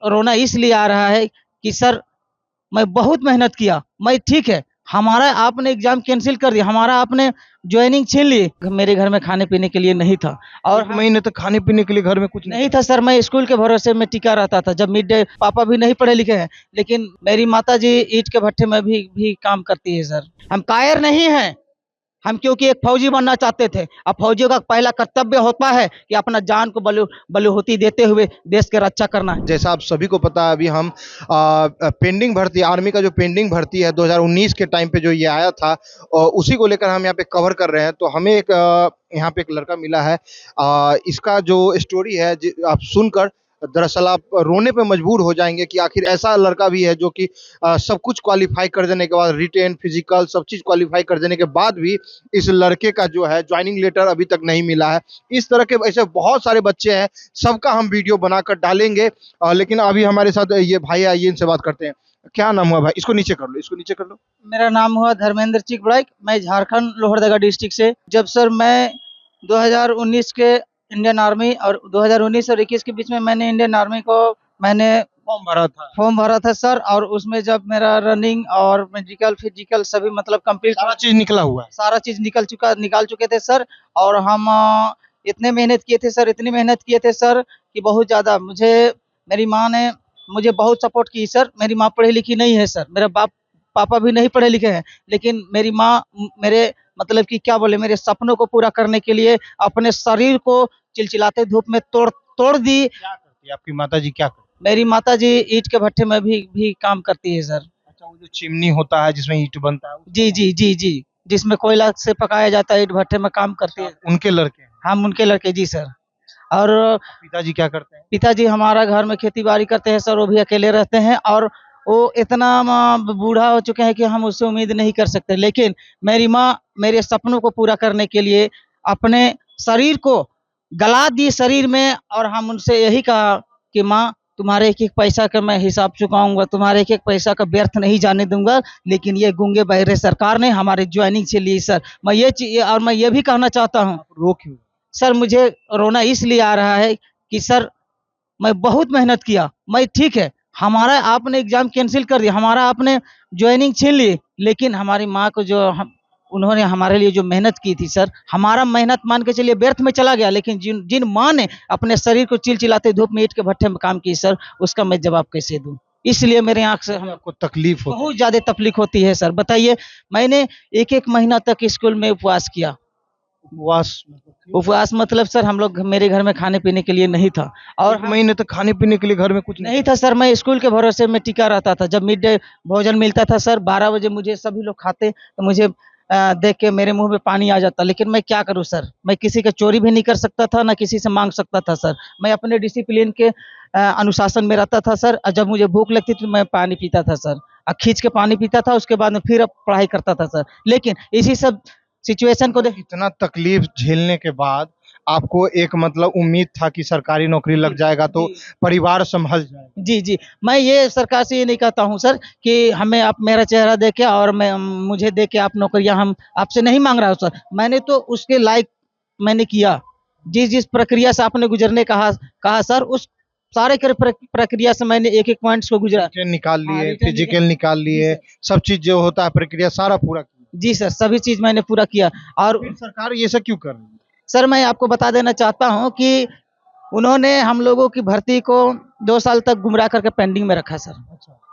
रोना इसलिए आ रहा है कि सर मैं बहुत मेहनत किया, मैं ठीक है, हमारा आपने एग्ज़ाम कैंसल कर दिया, हमारा आपने जॉइनिंग छीन ली। मेरे घर में खाने-पीने के लिए नहीं था और 1 महीने तक खाने-पीने के लिए घर में कुछ नहीं था सर, मैं स्कूल के भरोसे में टिका रहता था। जब मिड डे पापा भी नहीं पढ़े लिखे हैं, लेकिन मेरी माताजी ईंट के भट्ठे में भी काम करती है सर। हम कायर नहीं हैं, हम क्योंकि एक फौजी बनना चाहते थे। अब फौजियों का पहला कर्तव्य होता है कि अपना जान को बलूहोती देते हुए देश की रक्षा करना है। जैसा आप सभी को पता है, अभी हम पेंडिंग भर्ती, आर्मी का जो पेंडिंग भर्ती है 2019 के टाइम पे जो ये आया था, और उसी को लेकर हम यहाँ पे कवर कर रहे हैं। तो हमें एक यहाँ पे एक लड़का मिला है। इसका जो स्टोरी है आप सुनकर दरअसल आप रोने पे मजबूर हो जाएंगे कि आखिर ऐसा लड़का भी है जो कि सब कुछ क्वालिफाई कर देने के बाद, रिटेन फिजिकल सब चीज़ क्वालिफाई कर देने के बाद भी इस लड़के का जो है ज्वाइनिंग लेटर अभी तक नहीं मिला है। इस तरह के ऐसे बहुत सारे बच्चे हैं, सबका हम वीडियो बनाकर डालेंगे। लेकिन अभी हमारे साथ ये भाई आइए, इनसे बात करते हैं। क्या नाम हुआ भाई? इसको नीचे कर लो, इसको नीचे कर लो। मेरा नाम हुआ धर्मेंद्र चिकबड़ाई, मैं झारखंड लोहरदगा डिस्ट्रिक्ट से। जब सर मैं 2019 के इंडियन आर्मी और 2019 और 21 के बीच में मैंने इंडियन आर्मी को मैंने फॉर्म भरा था सर, और उसमें जब मेरा रनिंग और मेडिकल फिजिकल सभी मतलब कंप्लीट सारा चीज़ निकला हुआ है। सारा चीज निकाल चुके थे सर। और हम इतने मेहनत किए थे सर, इतनी मेहनत किए थे सर कि बहुत ज़्यादा मेरी माँ ने मुझे बहुत सपोर्ट की सर। मेरी माँ पढ़ी लिखी नहीं है सर, मेरे पापा भी नहीं पढ़े लिखे हैं, लेकिन मेरी माँ मेरे मतलब कि क्या बोले, मेरे सपनों को पूरा करने के लिए अपने शरीर को चिलचिलाते धूप में तोड़ दी। क्या करती है आपकी माताजी, क्या करती है? मेरी माताजी ईंट के भट्ठे में भी काम करती है सर। अच्छा, वो जो चिमनी होता है जिसमें ईंट बनता है, जी जी जी जी, जिसमें कोयला से पकाया जाता है, ईंट भट्ठे में काम करती है। उनके लड़के हैं। हम उनके लड़के जी सर। और पिताजी क्या करते हैं? पिताजी हमारा घर में खेती बाड़ी करते हैं सर, वो भी अकेले रहते हैं, और वो इतना बूढ़ा हो चुके हैं कि हम उससे उम्मीद नहीं कर सकते। लेकिन मेरी माँ मेरे सपनों को पूरा करने के लिए अपने शरीर को गला दी शरीर में, और हम उनसे यही कहा कि माँ, तुम्हारे एक एक पैसा का मैं हिसाब चुकाऊंगा, तुम्हारे एक एक पैसा का व्यर्थ नहीं जाने दूंगा। लेकिन ये गूंगे बहरे सरकार ने हमारे ज्वाइनिंग से ली सर। मैं ये भी कहना चाहता हूँ रो क्यों? सर, मुझे रोना इसलिए आ रहा है कि सर मैं बहुत मेहनत किया, मैं ठीक है, हमारा आपने एग्ज़ाम कैंसल कर दिया, हमारा आपने जॉइनिंग छीन ली, लेकिन हमारी माँ को उन्होंने हमारे लिए जो मेहनत की थी सर, हमारा मेहनत मान के चलिए व्यर्थ में चला गया। लेकिन जिन जिन माँ ने अपने शरीर को चिलचिलाते धूप में ईंट के भट्ठे में काम की सर, उसका मैं जवाब कैसे दूँ? इसलिए मेरे आँख से आपको तकलीफ होती है? बहुत ज़्यादा तकलीफ होती है सर। बताइए, मैंने एक-एक महीना तक स्कूल में उपवास किया। उपवास मतलब सर, हम लोग मेरे घर में खाने-पीने के लिए नहीं था, और 1 महीने तक खाने-पीने के लिए घर में कुछ नहीं था सर। मैं स्कूल के भरोसे में टिका रहता था। जब मिड डे भोजन मिलता था सर 12 बजे, मुझे सभी लोग खाते तो मुझे देख के मेरे मुँह में पानी आ जाता। लेकिन मैं क्या करूँ सर, मैं किसी का चोरी भी नहीं कर सकता था, ना किसी से माँग सकता था सर। मैं अपने डिसिप्लिन के अनुशासन में रहता था सर, और जब मुझे भूख लगती थी मैं पानी पीता था सर, खींच के पानी पीता था, उसके बाद में फिर पढ़ाई करता था सर। लेकिन इसी सब सिचुएशन को देख इतना तकलीफ झेलने के बाद आपको एक मतलब उम्मीद था कि सरकारी नौकरी लग जाएगा तो परिवार संभल जाएगा। जी, जी। मैं ये सरकार से ये नहीं कहता हूँ सर कि हमें आप मेरा चेहरा देख के और मुझे देख के आप नौकरियाँ, हम आपसे नहीं माँग रहा हूँ सर। मैंने तो उसके लायक मैंने किया। जिस प्रक्रिया से आपने गुज़रने कहा सर, उस सारे प्रक्रिया से मैंने एक-एक पॉइंट्स को गुज़रा। रिटेन निकाल हाँ, लिए, रिटर्न फिजिकल निकाल जी लिए, सर। सब चीज़ जो होता है प्रक्रिया सारा पूरा किया। जी सर, सभी चीज़ मैंने पूरा किया। और फिर सरकार ये सब क्यों कर रही है? सर, मैं आपको बता देना चाहता हूँ कि उन्होंने हम लोगों की भर्ती को 2 साल तक गुमराह करके पेंडिंग में रखा सर।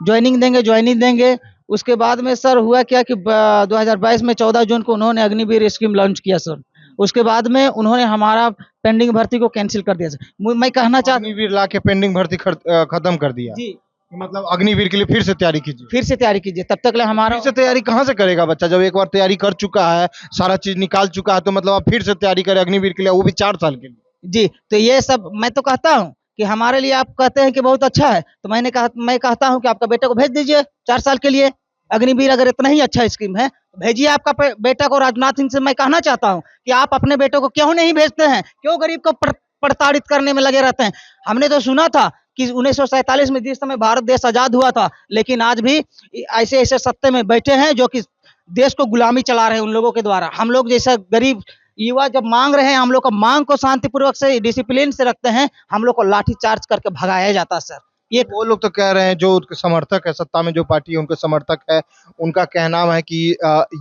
जॉइनिंग देंगे। उसके बाद में सर हुआ क्या कि 2022 में 14 जून को उन्होंने अग्निवीर स्कीम लॉन्च किया सर। उसके बाद में उन्होंने हमारा पेंडिंग भर्ती को कैंसल कर दिया सर। मैं कहना चाहता अग्निवीर ला के पेंडिंग भर्ती खत्म कर दिया। जी, मतलब अग्निवीर के लिए फिर से तैयारी कीजिए। फिर से तैयारी कीजिए, तब तक ले हमारा फिर से तैयारी कहाँ से करेगा बच्चा? जब एक बार तैयारी कर चुका है, सारा चीज़ निकाल चुका है, तो मतलब आप फिर से तैयारी करें अग्निवीर के लिए, वो भी 4 साल के लिए। जी, तो ये सब मैं तो कहता हूँ कि हमारे लिए, आप कहते हैं कि बहुत अच्छा है, तो मैं कहता हूँ कि आपका बेटे को भेज दीजिए 4 साल के लिए। अग्निवीर अगर इतना ही अच्छा स्कीम है, तो भेजिए आपका बेटा को। राजनाथ सिंह से मैं कहना चाहता हूँ कि आप अपने बेटे को क्यों नहीं भेजते हैं? क्यों गरीब को प्रताड़ित करने में लगे रहते हैं? हमने तो सुना था कि 1947 में जिस समय भारत देश आज़ाद हुआ था, लेकिन आज भी ऐसे-ऐसे सत्ते में बैठे हैं जो कि देश को गुलामी चला रहे हैं उन लोगों के द्वारा। हम लोग जैसा गरीब युवा जब मांग रहे हैं, हम लोग का मांग को शांतिपूर्वक से डिसिप्लिन से रखते हैं, हम लोग को लाठी चार्ज करके भगाया जाता है सर। ये वो लोग तो कह रहे हैं, जो उनके समर्थक है, सत्ता में जो पार्टी है उनके समर्थक है, उनका कहना है कि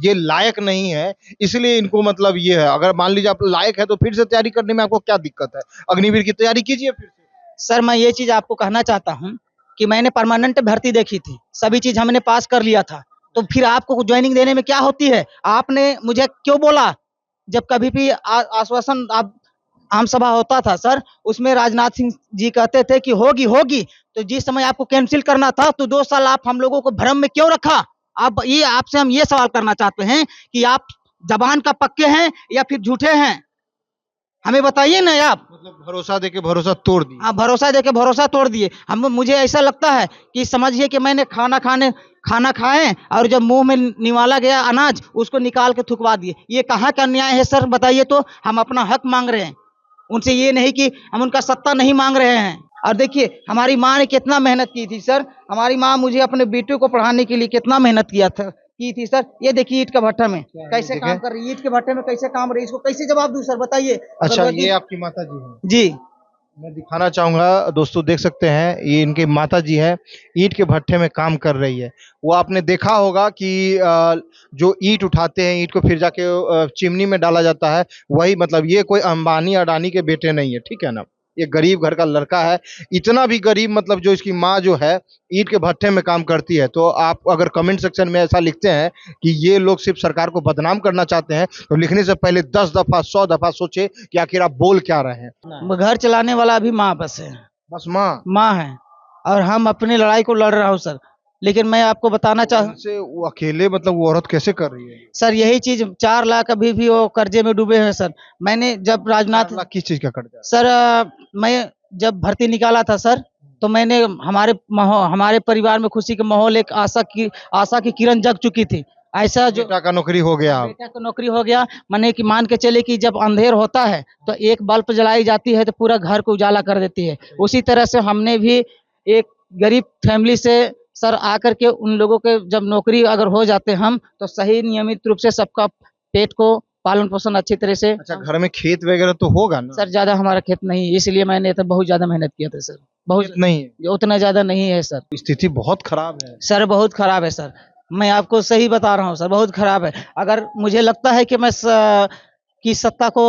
ये लायक नहीं है, इसलिए इनको मतलब ये है। अगर मान लीजिए आप लायक है तो फिर से तैयारी करने में आपको क्या दिक्कत है? अग्निवीर की तैयारी कीजिए फिर से। सर मैं ये चीज आपको कहना चाहता हूँ कि मैंने परमानेंट भर्ती देखी थी, सभी चीज हमने पास कर लिया था, तो फिर आपको ज्वाइनिंग देने में क्या होती है? आपने मुझे क्यों बोला? जब कभी भी आश्वासन आप आम सभा होता था सर, उसमें राजनाथ सिंह जी कहते थे कि होगी होगी, तो जिस समय आपको कैंसिल करना था तो 2 साल आप हम लोगों को भ्रम में क्यों रखा? आप ये आपसे हम ये सवाल करना चाहते हैं कि आप जबान का पक्के हैं या फिर झूठे हैं? हमें बताइए ना आप। मतलब भरोसा देके भरोसा तोड़ दिया। हाँ, भरोसा देके भरोसा तोड़ दिए। हम मुझे ऐसा लगता है कि समझिए कि मैंने खाना खाए और जब मुंह में निवाला गया अनाज, उसको निकाल के थुकवा दिए। ये कहाँ का न्याय है सर, बताइए तो? हम अपना हक मांग रहे हैं उनसे, ये नहीं कि हम उनका सत्ता नहीं मांग रहे हैं। और देखिए हमारी माँ ने कितना मेहनत की थी सर, हमारी माँ मुझे अपने बेटे को पढ़ाने के लिए कितना मेहनत की थी सर। ये देखिए ईंट के भट्ठा में कैसे ठीक काम है। कर रही है, ईंट के भट्ठे में कैसे काम रही है, इसको कैसे जवाब दूं सर, बताइए? अच्छा, अगर ये आपकी माता जी हैं? जी मैं दिखाना चाहूंगा दोस्तों, देख सकते हैं ये इनके माता जी है, ईंट के भट्ठे में काम कर रही है। वो आपने देखा होगा कि जो ईंट उठाते हैं, ईंट को फिर जाके चिमनी में डाला जाता है, वही मतलब ये कोई अंबानी अडानी के बेटे नहीं है, ठीक है ना? ये गरीब घर का लड़का है, इतना भी गरीब मतलब जो इसकी माँ जो है ईंट के भट्ठे में काम करती है। तो आप अगर कमेंट सेक्शन में ऐसा लिखते हैं कि ये लोग सिर्फ सरकार को बदनाम करना चाहते हैं, तो लिखने से पहले 10 दफा 100 दफा सोचे कि आखिर आप बोल क्या रहे हैं। घर चलाने वाला अभी माँ बस है, बस माँ। माँ है, और हम अपनी लड़ाई को लड़ रहा हूँ सर। लेकिन मैं आपको बताना चाह से वो अकेले मतलब वो औरत कैसे कर रही है? सर, यही चीज 4 लाख अभी भी वो कर्जे में डूबे हैं सर। मैंने जब 4 राजनाथ लाख किस चीज का कर्जा? सर मैं जब भर्ती निकाला था सर, तो मैंने हमारे परिवार में खुशी का माहौल, एक आशा की किरण जग चुकी थी। ऐसा जो बेटा का नौकरी हो गया अब। बेटा को नौकरी हो गया, माने कि मान के चले कि जब अंधेर होता है तो एक बल्ब जलाई जाती है तो पूरा घर को उजाला कर देती है। उसी तरह से हमने भी एक गरीब फैमिली से सर आकर के उन लोगों के जब नौकरी अगर हो जाते हम, तो सही नियमित रूप से सबका पेट को पालन पोषण अच्छी तरह से। अच्छा, घर में खेत वगैरह तो होगा ना? सर ज्यादा हमारा खेत नहीं, इसलिए मैंने तो बहुत ज्यादा मेहनत किया था सर। बहुत खेत नहीं है? उतना ज्यादा नहीं है सर। स्थिति बहुत खराब है। सर बहुत खराब है सर, मैं आपको सही बता रहा हूँ सर, बहुत खराब है। अगर मुझे लगता है कि कि सत्ता को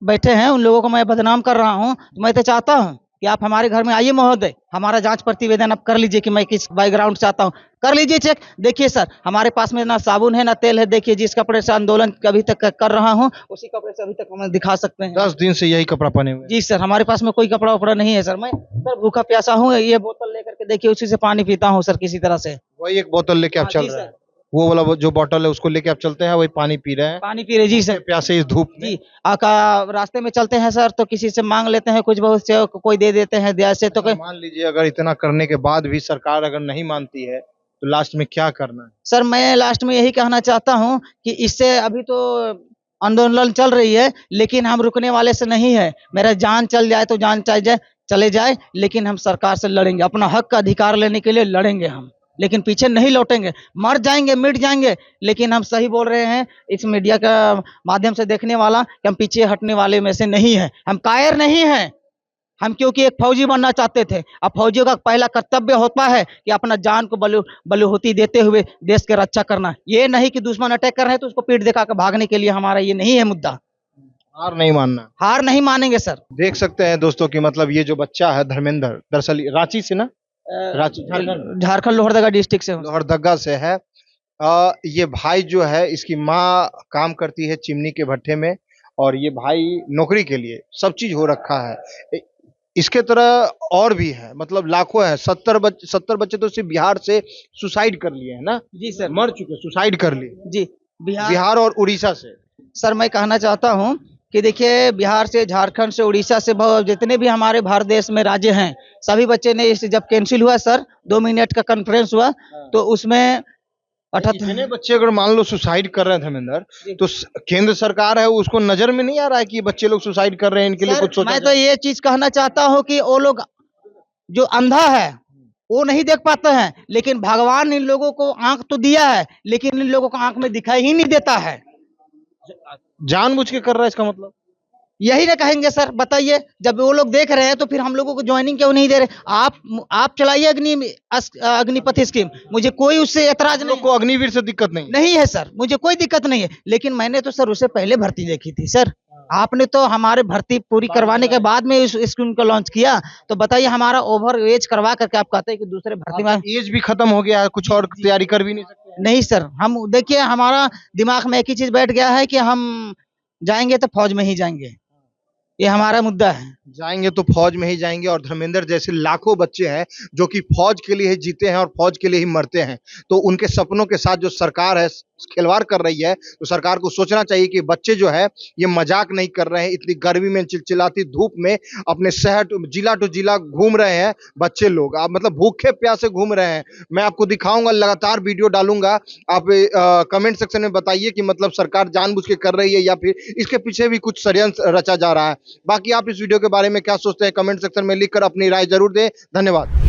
बैठे हैं उन लोगों को मैं बदनाम कर रहा हूँ, तो मैं तो चाहता हूँ कि आप हमारे घर में आइए महोदय, हमारा जांच प्रतिवेदन आप कर लीजिए कि मैं किस बैकग्राउंड से आता हूँ, कर लीजिए चेक। देखिए सर, हमारे पास में ना साबुन है ना तेल है। देखिए जिस कपड़े से आंदोलन अभी तक कर रहा हूँ, उसी कपड़े से अभी तक हमें दिखा सकते हैं। 10 दिन से यही कपड़ा पहने हुए हैं। जी सर, हमारे पास में कोई कपड़ा वपड़ा नहीं है सर। मैं सर भूखा प्यासा हूँ, ये बोतल लेकर के देखिए उसी से पानी पीता हूँ सर, किसी तरह से। वही एक बोतल लेके आप हाँ, चल जी रहे सर। हैं? वो वाला जो बोतल है उसको लेके आप चलते हैं, वही पानी पी रहे हैं पानी पी रहे जी सर। प्यासे इस धूप में। जी आका रास्ते में चलते हैं सर, तो किसी से मांग लेते हैं कुछ बहुत से, कोई दे देते हैं जैसे तो अच्छा, मान लीजिए अगर इतना करने के बाद भी सरकार अगर नहीं मानती है, तो लास्ट में क्या करना है? सर मैं लास्ट में यही कहना चाहता हूँ कि इससे अभी तो आंदोलन चल रही है, लेकिन हम रुकने वाले से नहीं है। मेरा जान चल जाए तो जान चले जाए, लेकिन हम सरकार से लड़ेंगे, अपना हक का अधिकार लेने के लिए लड़ेंगे हम, लेकिन पीछे नहीं लौटेंगे। मर जाएंगे मिट जाएंगे, लेकिन हम सही बोल रहे हैं इस मीडिया का माध्यम से देखने वाला कि हम पीछे हटने वाले में से नहीं है, हम कायर नहीं हैं। हम क्योंकि एक फौजी बनना चाहते थे। अब फौजियों का पहला कर्तव्य होता है कि अपना जान को बलूहूती देते हुए देश की रक्षा करना। ये नहीं कि दुश्मन अटैक कर रहे हैं तो उसको पीठ दिखा कर भागने के लिए, हमारा ये नहीं है मुद्दा। हार नहीं मानना। हार नहीं मानेंगे सर। देख सकते हैं दोस्तों कि मतलब ये जो बच्चा है धर्मेंद्र, दरअसल रांची से ना, रांची झारखंड लोहरदगा डिस्ट्रिक्ट से हूँ। लोहरदगा से है। ये भाई जो है, इसकी माँ काम करती है चिमनी के भट्ठे में, और ये भाई नौकरी के लिए सब चीज हो रखा है। इसके तरह और भी है, मतलब लाखों है। 70 बच्चे तो सिर्फ बिहार से सुसाइड कर लिए हैं ना? जी सर, मर चुके, सुसाइड कर लिए। जी बिहार और उड़ीसा से। सर मैं कहना चाहता हूँ कि देखिए बिहार से, झारखंड से, उड़ीसा से, जितने भी हमारे भारत देश में राज्य हैं, सभी बच्चे ने इस जब कैंसिल हुआ सर, 2 मिनट का कॉन्फ्रेंस हुआ, तो उसमें इतने बच्चे अगर मान लो सुसाइड कर रहे हैं धर्मेंद्र, तो केंद्र सरकार है उसको नजर में नहीं आ रहा है कि ये बच्चे लोग सुसाइड कर रहे हैं, इनके लिए कुछ सोचा मैं तो ये चीज कहना चाहता हूँ कि वो लोग जो अंधा है वो नहीं देख पाते हैं, लेकिन भगवान इन लोगों को आंख तो दिया है, लेकिन इन लोगों को आंख में दिखाई ही नहीं देता है। जानबूझ के कर रहा है इसका मतलब? यही ना कहेंगे सर, बताइए। जब वो लोग देख रहे हैं तो फिर हम लोगों को ज्वाइनिंग क्यों नहीं दे रहे? आप चलाइए अग्निपथ स्कीम, मुझे कोई उससे एतराज हम नहीं लोग को अग्निवीर से दिक्कत नहीं है। नहीं है सर, मुझे कोई दिक्कत नहीं है। लेकिन मैंने तो सर उससे पहले भर्ती देखी थी सर। आपने तो हमारे भर्ती पूरी करवाने के बाद में इस स्कीम को लॉन्च किया, तो बताइए हमारा ओवर एज करवा करके आप कहते हैं कि दूसरे भर्ती में। आपका एज भी खत्म हो गया है, कुछ और तैयारी कर भी नहीं सकते हैं। नहीं सर, हम देखिए हमारा दिमाग में एक ही चीज बैठ गया है कि हम जाएंगे तो फौज में ही जाएंगे, ये हमारा मुद्दा है। जाएंगे तो फौज में ही जाएंगे, और धर्मेंद्र जैसे लाखों बच्चे हैं जो कि फौज के लिए ही जीते हैं और फौज के लिए ही मरते हैं। तो उनके सपनों के साथ जो सरकार है खिलवाड़ कर रही है, तो सरकार को सोचना चाहिए कि बच्चे जो है ये मजाक नहीं कर रहे हैं। इतनी गर्मी में, चिलचिलाती धूप में अपने शहर जिला टू जिला घूम रहे हैं बच्चे लोग, आप मतलब भूखे प्यासे घूम रहे हैं। मैं आपको दिखाऊंगा, लगातार वीडियो डालूंगा, आप कमेंट सेक्शन में बताइए कि मतलब सरकार जानबूझ के कर रही है या फिर इसके पीछे भी कुछ षड्यंत्र रचा जा रहा है। बाकी आप इस वीडियो के बारे में क्या सोचते हैं, कमेंट सेक्शन में लिखकर अपनी राय जरूर दें। धन्यवाद।